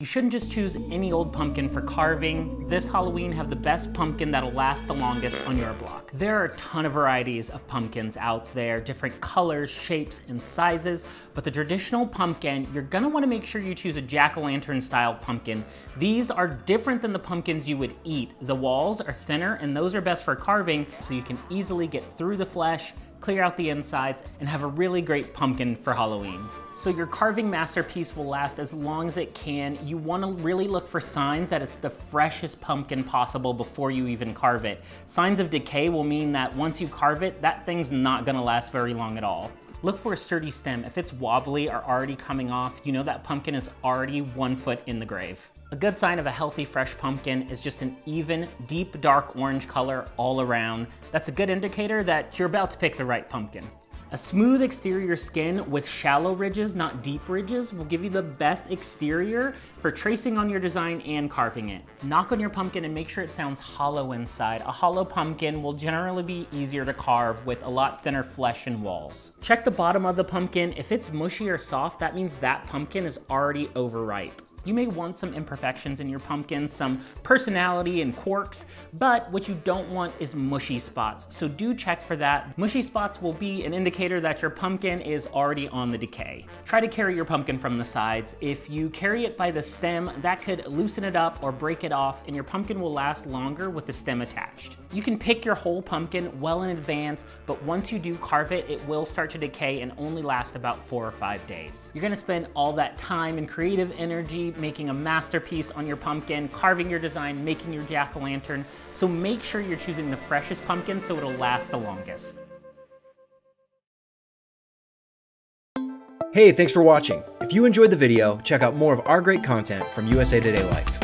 You shouldn't just choose any old pumpkin for carving. This Halloween, have the best pumpkin that'll last the longest on your block. There are a ton of varieties of pumpkins out there, different colors, shapes, and sizes, but the traditional pumpkin, you're gonna wanna make sure you choose a jack-o'-lantern style pumpkin. These are different than the pumpkins you would eat. The walls are thinner, and those are best for carving, so you can easily get through the flesh, clear out the insides, and have a really great pumpkin for Halloween. So your carving masterpiece will last as long as it can. You want to really look for signs that it's the freshest pumpkin possible before you even carve it. Signs of decay will mean that once you carve it, that thing's not gonna last very long at all. Look for a sturdy stem. If it's wobbly or already coming off, you know that pumpkin is already 1 foot in the grave. A good sign of a healthy, fresh pumpkin is just an even, deep, dark orange color all around. That's a good indicator that you're about to pick the right pumpkin. A smooth exterior skin with shallow ridges, not deep ridges, will give you the best exterior for tracing on your design and carving it. Knock on your pumpkin and make sure it sounds hollow inside. A hollow pumpkin will generally be easier to carve with a lot thinner flesh and walls. Check the bottom of the pumpkin. If it's mushy or soft, that means that pumpkin is already overripe. You may want some imperfections in your pumpkin, some personality and quirks, but what you don't want is mushy spots, so do check for that. Mushy spots will be an indicator that your pumpkin is already on the decay. Try to carry your pumpkin from the sides. If you carry it by the stem, that could loosen it up or break it off, and your pumpkin will last longer with the stem attached. You can pick your whole pumpkin well in advance, but once you do carve it, it will start to decay and only last about 4 or 5 days. You're gonna spend all that time and creative energy making a masterpiece on your pumpkin, carving your design, making your jack-o'-lantern, so make sure you're choosing the freshest pumpkin so it'll last the longest. Hey, thanks for watching. If you enjoyed the video, check out more of our great content from USA Today Life.